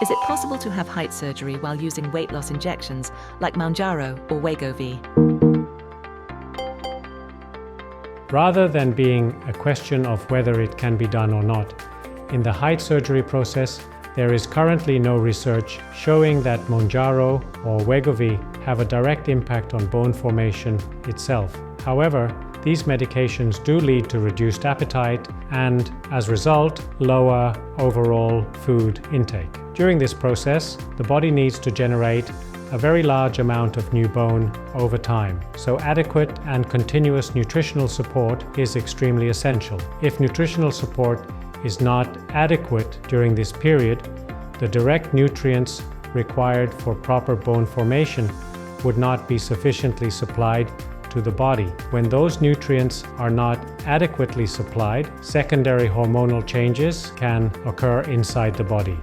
Is it possible to have height surgery while using weight loss injections like Mounjaro or Wegovy? Rather than being a question of whether it can be done or not, in the height surgery process, there is currently no research showing that Mounjaro or Wegovy have a direct impact on bone formation itself. However, these medications do lead to reduced appetite and, as a result, lower overall food intake. During this process, the body needs to generate a very large amount of new bone over time, so adequate and continuous nutritional support is extremely essential. If nutritional support is not adequate during this period, the direct nutrients required for proper bone formation would not be sufficiently supplied to the body. When those nutrients are not adequately supplied, secondary hormonal changes can occur inside the body.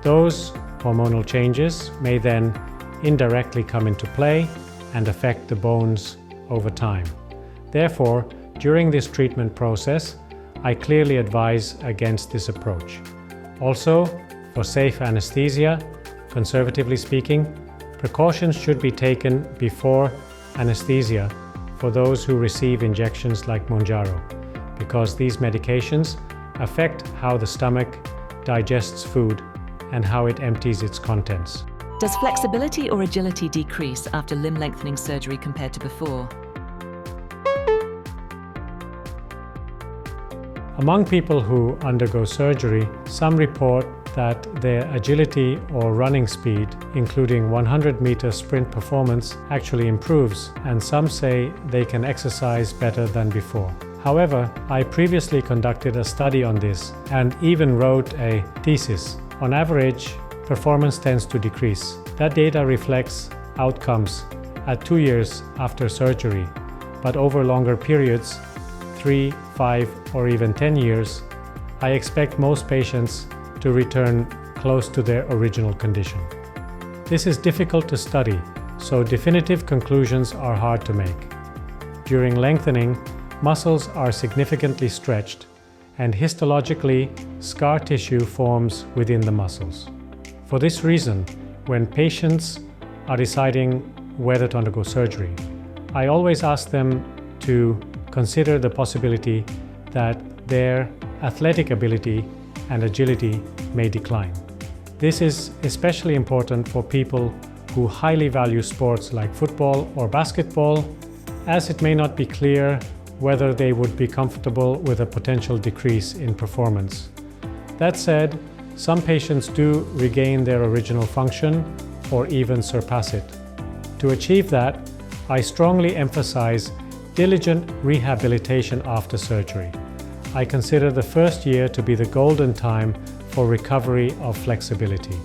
Those hormonal changes may then indirectly come into play and affect the bones over time. Therefore, during this treatment process, I clearly advise against this approach. Also, for safe anesthesia, conservatively speaking, precautions should be taken before anesthesia for those who receive injections like Mounjaro, because these medications affect how the stomach digests food and how it empties its contents. Does flexibility or agility decrease after limb lengthening surgery compared to before? Among people who undergo surgery, some report that their agility or running speed, including 100-meter sprint performance, actually improves, and some say they can exercise better than before. However, I previously conducted a study on this and even wrote a thesis. On average, performance tends to decrease. That data reflects outcomes at 2 years after surgery, but over longer periods, 3, 5, or even 10 years, I expect most patients to return close to their original condition. This is difficult to study, so definitive conclusions are hard to make. During lengthening, muscles are significantly stretched, and histologically, scar tissue forms within the muscles. For this reason, when patients are deciding whether to undergo surgery, I always ask them to consider the possibility that their athletic ability and agility may decline. This is especially important for people who highly value sports like football or basketball, as it may not be clear whether they would be comfortable with a potential decrease in performance. That said, some patients do regain their original function or even surpass it. To achieve that, I strongly emphasize diligent rehabilitation after surgery. I consider the first year to be the golden time for recovery of flexibility.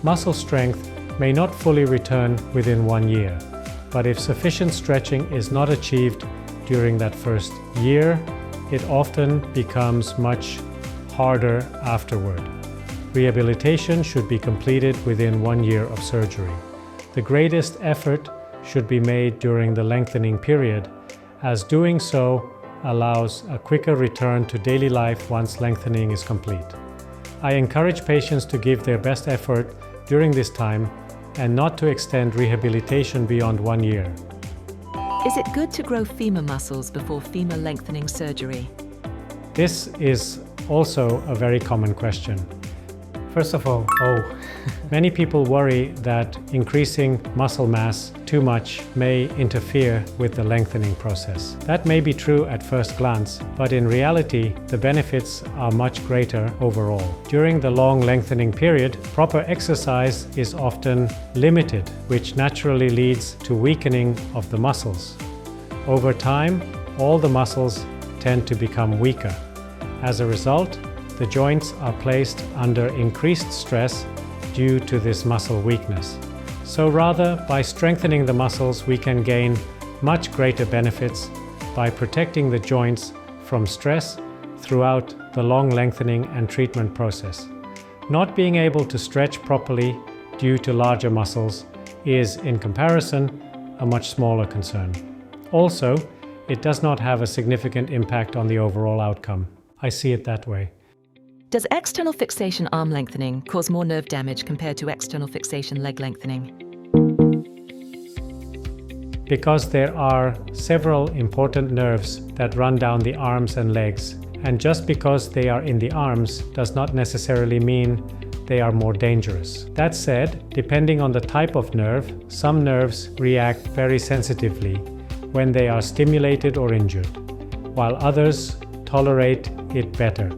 Muscle strength may not fully return within 1 year, but if sufficient stretching is not achieved during that first year, it often becomes much harder afterward. Rehabilitation should be completed within 1 year of surgery. The greatest effort should be made during the lengthening period, as doing so allows a quicker return to daily life once lengthening is complete. I encourage patients to give their best effort during this time and not to extend rehabilitation beyond 1 year. Is it good to grow femur muscles before femur lengthening surgery? This is also a very common question. First of all, many people worry that increasing muscle mass too much may interfere with the lengthening process. That may be true at first glance, but in reality, the benefits are much greater overall. During the long lengthening period, proper exercise is often limited, which naturally leads to weakening of the muscles. Over time, all the muscles tend to become weaker. As a result, the joints are placed under increased stress due to this muscle weakness. So rather, by strengthening the muscles, we can gain much greater benefits by protecting the joints from stress throughout the long lengthening and treatment process. Not being able to stretch properly due to larger muscles is, in comparison, a much smaller concern. Also, it does not have a significant impact on the overall outcome. I see it that way. Does external fixation arm lengthening cause more nerve damage compared to external fixation leg lengthening? Because there are several important nerves that run down the arms and legs, and just because they are in the arms does not necessarily mean they are more dangerous. That said, depending on the type of nerve, some nerves react very sensitively when they are stimulated or injured, while others tolerate it better.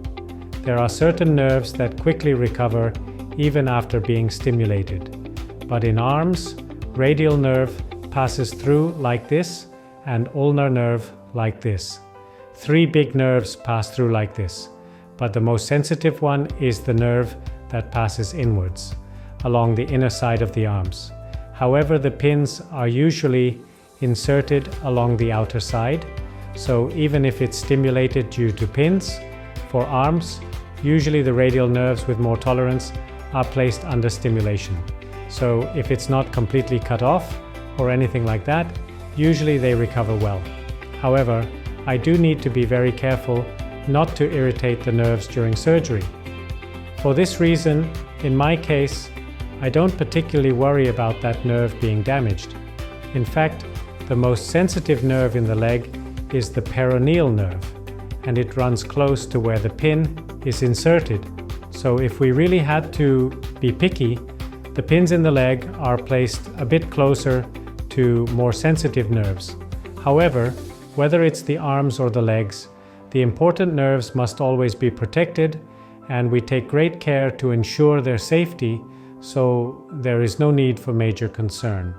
There are certain nerves that quickly recover even after being stimulated. But in arms, radial nerve passes through like this and ulnar nerve like this. 3 big nerves pass through like this, but the most sensitive one is the nerve that passes inwards, along the inner side of the arms. However, the pins are usually inserted along the outer side, so even if it's stimulated due to pins, for arms, usually the radial nerves with more tolerance are placed under stimulation. So if it's not completely cut off or anything like that, usually they recover well. However, I do need to be very careful not to irritate the nerves during surgery. For this reason, in my case, I don't particularly worry about that nerve being damaged. In fact, the most sensitive nerve in the leg is the peroneal nerve, and it runs close to where the pin is inserted. So if we really had to be picky, the pins in the leg are placed a bit closer to more sensitive nerves. However, whether it's the arms or the legs, the important nerves must always be protected, and we take great care to ensure their safety, so there is no need for major concern.